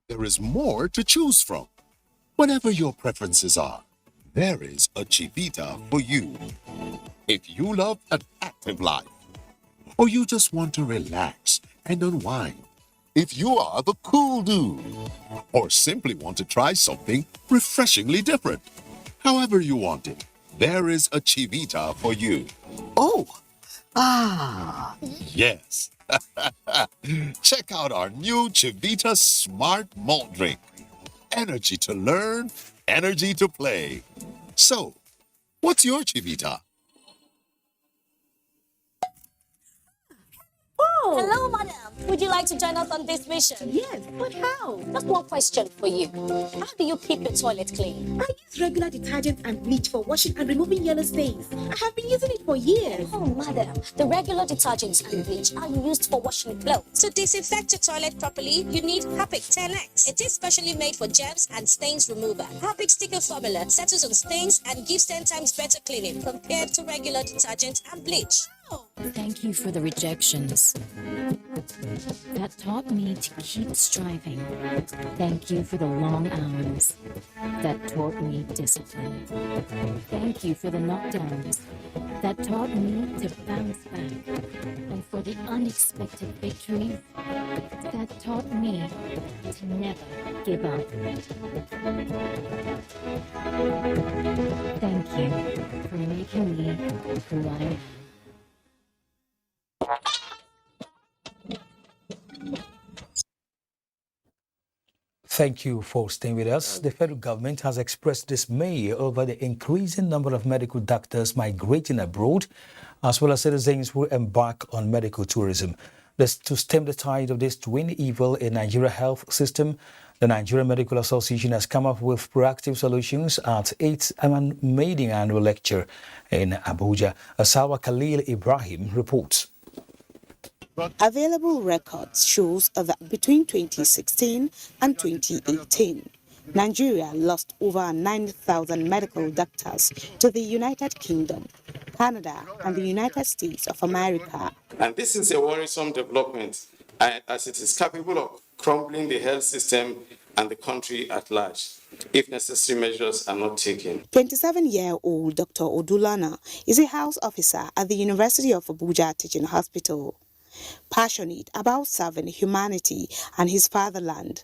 Speaker 15: There is more to choose from. Whatever your preferences are, there is a Chivita for you. If you love an active life, or you just want to relax and unwind, if you are the cool dude, or simply want to try something refreshingly different, however you want it, there is a Chivita for you. Yes. Check out our new Chivita Smart Malt Drink. Energy to learn, energy to play. So, what's your Chivita?
Speaker 7: Hello, madam. Would you like to join us on this mission? Yes, but how? Just one question for you. How do you keep your toilet clean?
Speaker 29: I use regular detergent and bleach for washing and removing yellow stains. I have been using it for years.
Speaker 7: Oh, madam. The regular detergents and bleach are used for washing clothes. To disinfect your toilet properly, you need Harpic 10X. It is specially made for germs and stains remover. Harpic sticker formula settles on stains and gives 10 times better cleaning compared to regular detergent and bleach.
Speaker 30: Thank you for the rejections. That taught me to keep striving. Thank you for the long hours. That taught me discipline. Thank you for the knockdowns. That taught me to bounce back. And for the unexpected victories, that taught me to never give up. Thank you for making me who I am.
Speaker 2: Thank you for staying with us. The federal government has expressed dismay over the increasing number of medical doctors migrating abroad, as well as citizens who embark on medical tourism. To stem the tide of this twin evil in Nigeria health system, the Nigerian Medical Association has come up with proactive solutions at its maiden annual lecture in Abuja. Asawa Khalil Ibrahim reports.
Speaker 31: Available records shows that between 2016 and 2018, Nigeria lost over 9,000 medical doctors to the United Kingdom, Canada, and the United States of America.
Speaker 32: And this is a worrisome development, as it is capable of crumbling the health system
Speaker 4: and the country at large if necessary measures are not taken.
Speaker 31: 27-year-old Dr. Odulana is a house officer at the University of Abuja Teaching Hospital, passionate about serving humanity and his fatherland.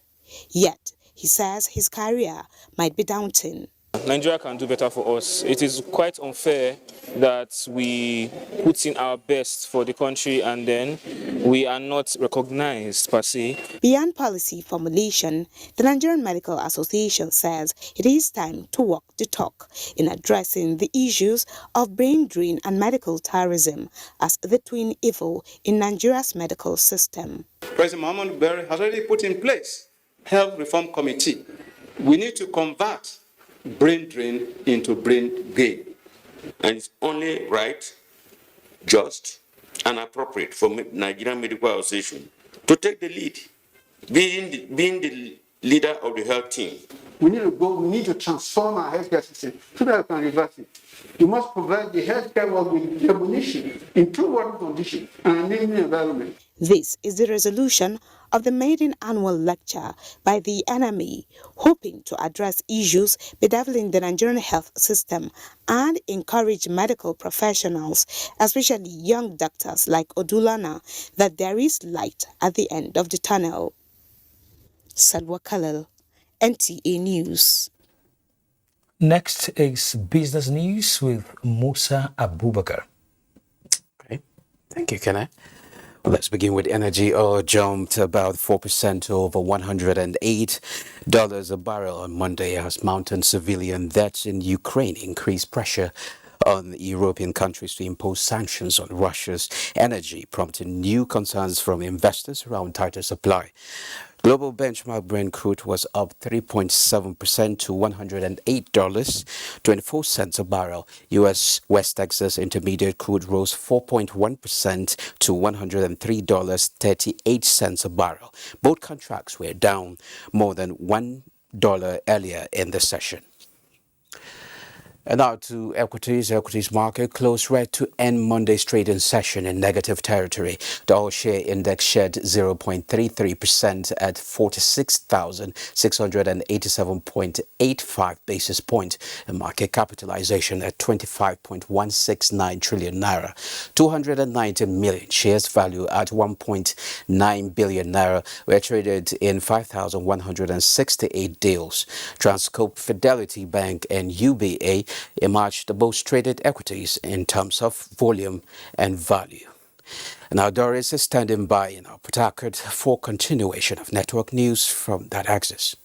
Speaker 31: Yet, he says his career might be daunting.
Speaker 5: Nigeria can do better for us. It is quite unfair that we put in our best for the country and then we are not recognized per se.
Speaker 31: Beyond policy formulation, the Nigerian Medical Association says it is time to walk the talk in addressing the issues of brain drain and medical terrorism as the twin evil in Nigeria's medical system.
Speaker 4: President Muhammadu Buhari has already put in place Health Reform Committee. We need to convert brain drain into brain gain.
Speaker 6: And it's only right, just, and appropriate for Nigerian Medical Association to take the lead, being the leader of the health team.
Speaker 9: We need to transform our healthcare system so that we can reverse it. We must provide the healthcare work with recognition, improve working conditions, and an enabling environment.
Speaker 31: This is the resolution of the maiden annual lecture by the NMA, hoping to address issues bedeviling the Nigerian health system and encourage medical professionals, especially young doctors like Odulana, that there is light at the end of the tunnel. Salwa Khalil, NTA News.
Speaker 2: Next is business news with Musa Abubakar.
Speaker 11: Okay, thank you, Kenneth. Let's begin with energy. Oil jumped about 4% to over $108 a barrel on Monday as mounting civilian deaths in Ukraine increased pressure on European countries to impose sanctions on Russia's energy, prompting new concerns from investors around tighter supply. Global benchmark Brent crude was up 3.7% to $108.24 a barrel. U.S. West Texas Intermediate crude rose 4.1% to $103.38 a barrel. Both contracts were down more than $1 earlier in the session. And now to equities. Equities market closed red to end Monday's trading session in negative territory. The all share index shed 0.33% at 46,687.85 basis point. And market capitalization at 25.169 trillion naira. 290 million shares value at 1.9 billion naira were traded in 5,168 deals. Transcorp, Fidelity Bank and UBA emerged the most traded equities in terms of volume and value. Now Doris is standing by in our Port Harcourt for continuation of network news from that axis.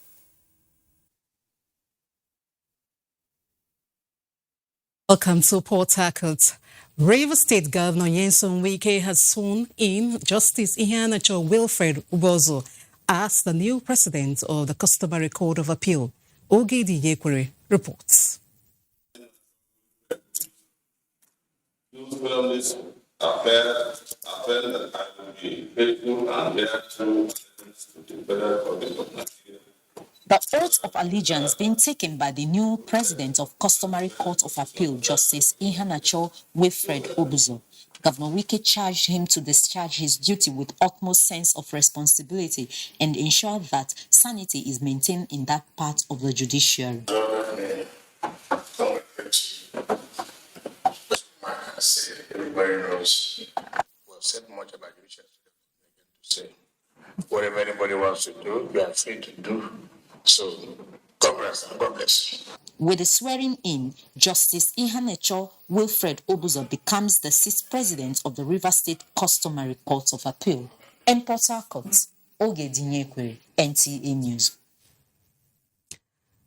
Speaker 16: Welcome to Port Harcourt. Rivers State Governor Nyesom Wike has sworn in Justice Ihanacho Wilfred Ubozo as the new president of the Customary Court of Appeal. Ogedi Yekwere reports.
Speaker 6: Those appeal that I will be faithful and bear true allegiance to the Federal Republic of Nigeria.
Speaker 17: The oath of allegiance being taken by the new president of Customary Court of Appeal, Justice Ihanacho Wilfred Ubozo. Governor Wike charged him to discharge his duty with utmost sense of responsibility and ensure that sanity is maintained in that part of the judiciary.
Speaker 6: Everybody knows we have said much about judiciary to say whatever anybody wants to do, they are free to do. So, congrats and God bless you.
Speaker 17: With the swearing in, Justice Ihanacho Wilfred Ubozo becomes the 6th president of the Rivers State Customary Court of Appeal. In Port Harcourt, Ogedi Yekwere, NTA News.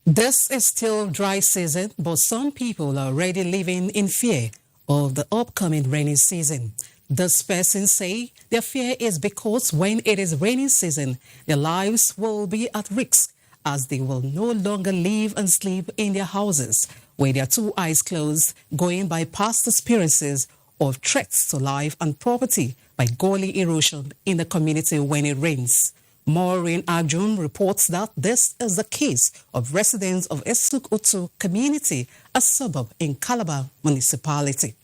Speaker 16: This is still dry season, but some people are already living in fear of the upcoming rainy season. This person say their fear is because when it is rainy season, their lives will be at risk as they will no longer live and sleep in their houses with their 2 eyes closed, going by past experiences of threats to life and property by gully erosion in the community when it rains. Maureen Arjun reports that this is the case of residents of Esuk Utu community, a suburb in Calabar municipality.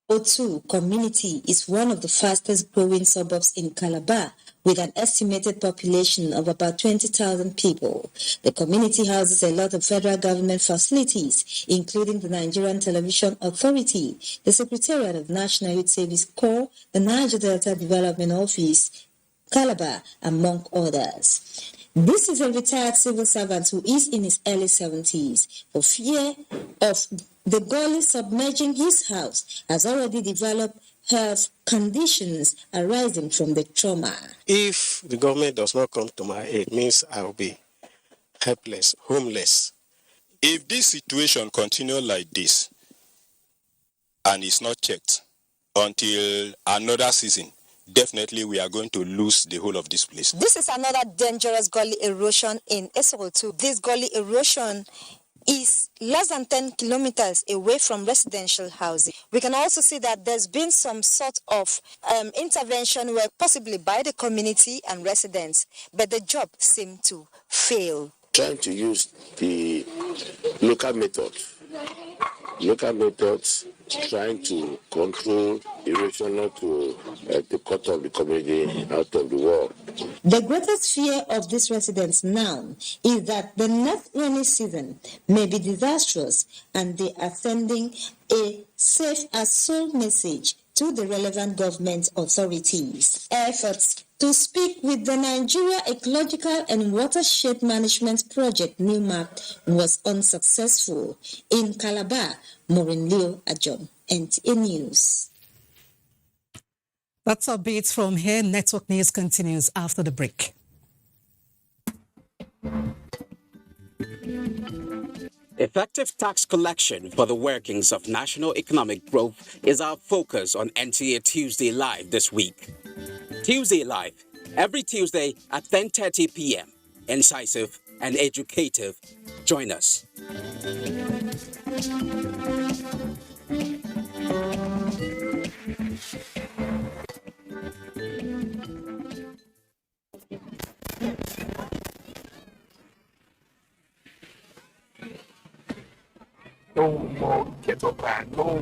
Speaker 18: Otu community is one of the fastest growing suburbs in Calabar,
Speaker 3: with an estimated population of about 20,000 people. The community houses a lot of federal government facilities, including the Nigerian Television Authority, the Secretariat of National Youth Service Corps, the Niger Delta Development Office, Calabar, among others. This is a retired civil servant who is in his early 70s. For fear of the gully submerging his house, has already developed health conditions arising from the trauma.
Speaker 18: If the government does not come to my aid, it means I will be helpless, homeless.
Speaker 19: If this situation continues like this and is not checked until another season, definitely we are going to lose the whole of this place.
Speaker 3: This is another dangerous gully erosion in Essoto. This gully erosion is less than 10 kilometers away from residential housing. We can also see that there's been some sort of intervention work, possibly by the community and residents, but the job seemed to fail.
Speaker 6: Trying to use the local methods, trying to control erosion, not to cut off the community out of the wall.
Speaker 3: The greatest fear of these residents now is that the next rainy season may be disastrous, and they are sending a safe as soul message to the relevant government authorities. Efforts to speak with the Nigeria Ecological and Watershed Management Project NEMAP was unsuccessful. In Calabar, Maureen Leo Ajom, NTA News.
Speaker 16: That's our beats from here. Network News continues after the break.
Speaker 11: Effective tax collection for the workings of national economic growth is our focus on NTA Tuesday Live this week. Tuesday Live, every Tuesday at 10:30 p.m. Incisive and educative. Join us.
Speaker 18: No more ghetto band. No.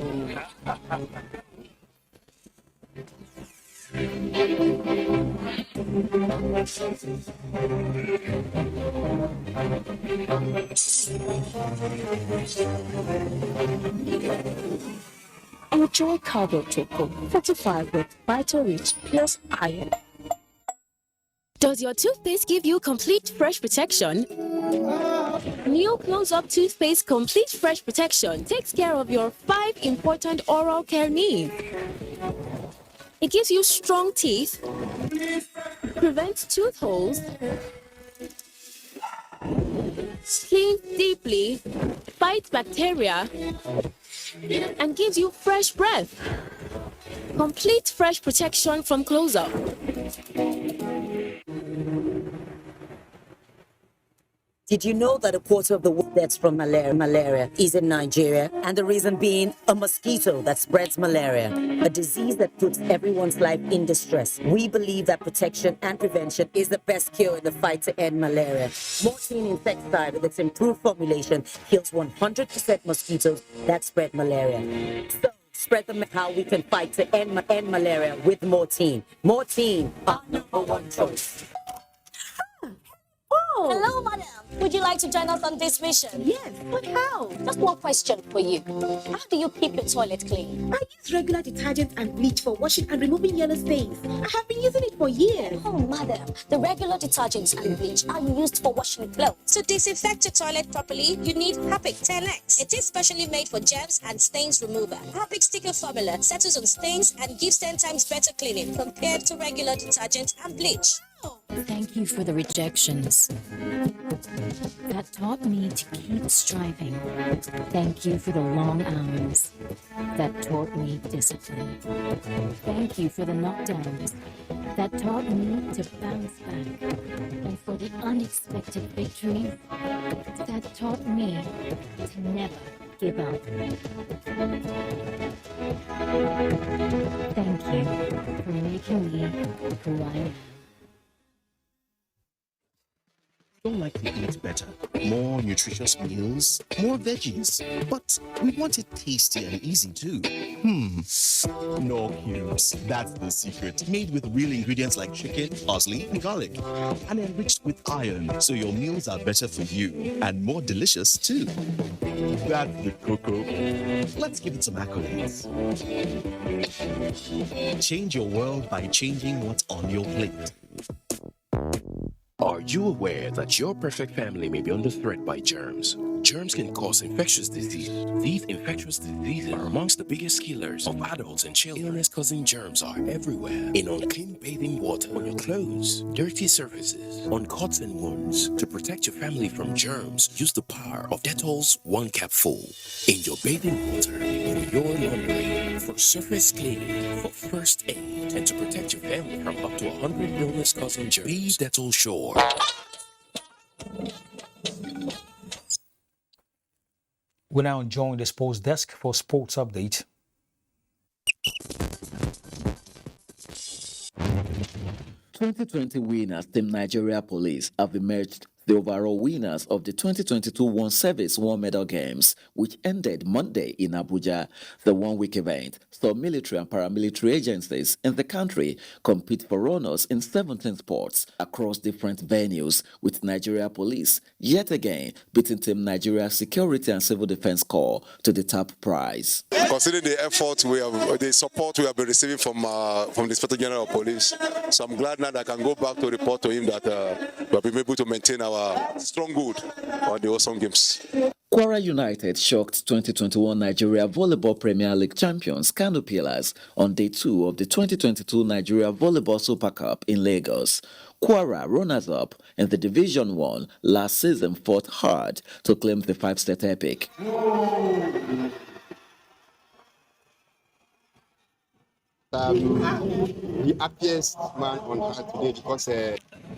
Speaker 20: Enjoy cargo choco, fortified with vital-rich plus iron.
Speaker 30: Does your toothpaste give you complete fresh protection? New Close Up Toothpaste Complete Fresh Protection takes care of your 5 important oral care needs. It gives you strong teeth, prevents tooth holes, cleans deeply, fights bacteria, and gives you fresh breath. Complete fresh protection from Close Up.
Speaker 10: Did you know that a quarter of the world deaths from malaria is in Nigeria? And the reason being a mosquito that spreads malaria, a disease that puts everyone's life in distress. We believe that protection and prevention is the best cure in the fight to end malaria. Morphine insecticide with its improved formulation kills 100% mosquitoes that spread malaria. So spread the how we can fight to end malaria with Morphine. Morphine, our #1 choice.
Speaker 7: Oh. Hello, madam. Would you like to join us on this mission?
Speaker 29: Yes, but how?
Speaker 7: Just one question for you. How do you keep your toilet clean?
Speaker 29: I use regular detergent and bleach for washing and removing yellow stains. I have been using it for years.
Speaker 7: Oh, madam. The regular detergents and bleach are used for washing clothes. To disinfect your toilet properly, you need Harpic 10X. It is specially made for germs and stains remover. Harpic sticker formula settles on stains and gives 10 times better cleaning compared to regular detergent and bleach.
Speaker 30: Thank you for the rejections that taught me to keep striving. Thank you for the long hours that taught me discipline. Thank you for the knockdowns that taught me to bounce back. And for the unexpected victories that taught me to never give up. Thank you for making me who I am.
Speaker 1: don't like to eat better. More nutritious meals, more veggies. But we want it tasty and easy too. No cubes. That's the secret. Made with real ingredients like chicken, parsley, and garlic. And enriched with iron, so your meals are better for you and more delicious too. That's the cocoa. Let's give it some accolades. Change your world by changing what's on your plate.
Speaker 8: Are you aware that your perfect family may be under threat by germs? Germs can cause infectious disease. These infectious diseases are amongst the biggest killers of adults and children. Illness-causing germs are everywhere. In unclean bathing water, on your clothes, dirty surfaces, on cuts and wounds. To protect your family from germs, use the power of Dettol's 1 capful. In your bathing water, for your laundry, for surface cleaning, for first aid, and to protect your family from up to 100 illness-causing germs. Be Dettol Sure.
Speaker 2: We now join the sports desk for sports update.
Speaker 14: "2020 winners Team Nigeria Police have emerged the overall winners of the 2022 One Service One Medal Games, which ended Monday in Abuja. The one-week event saw military and paramilitary agencies in the country compete for honors in 17 sports across different venues, with Nigeria Police yet again beating Team Nigeria Security and Civil Defense Corps to the top prize.
Speaker 21: Considering the effort the support we have been receiving from the Inspector General of Police, so I'm glad now that I can go back to report to him that we have been able to maintain our stronghold on the awesome games.
Speaker 14: Kwara United shocked 2021 Nigeria Volleyball Premier League champions Kano Pillars on day 2 of the 2022 Nigeria Volleyball Super Cup in Lagos. Kwara, runners-up in the Division 1 last season, fought hard to claim the 5-set epic.
Speaker 22: The happiest man on earth today because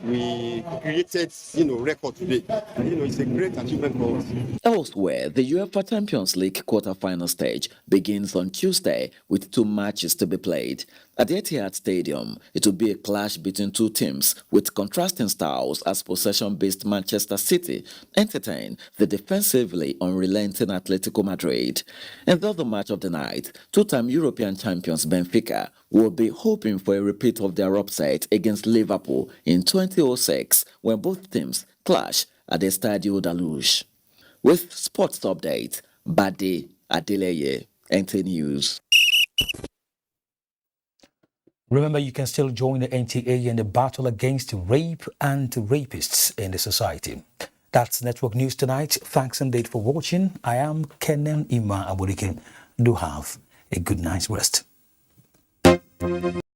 Speaker 22: we created, record today. It's a great achievement for us.
Speaker 14: Elsewhere, the UEFA Champions League quarter-final stage begins on Tuesday with 2 matches to be played. At the Etihad Stadium, it will be a clash between 2 teams with contrasting styles as possession-based Manchester City entertain the defensively unrelenting Atletico Madrid. In the other match of the night, 2-time European champions Benfica will be hoping for a repeat of their upset against Liverpool in 2006 when both teams clash at the Stadio da Luz. With sports update, Bade Adeleye, NTA News.
Speaker 2: Remember, you can still join the NTA in the battle against rape and rapists in the society. That's Network News tonight. Thanks indeed for watching. I am Kenan Ima Aburikin. Do have a good night's rest.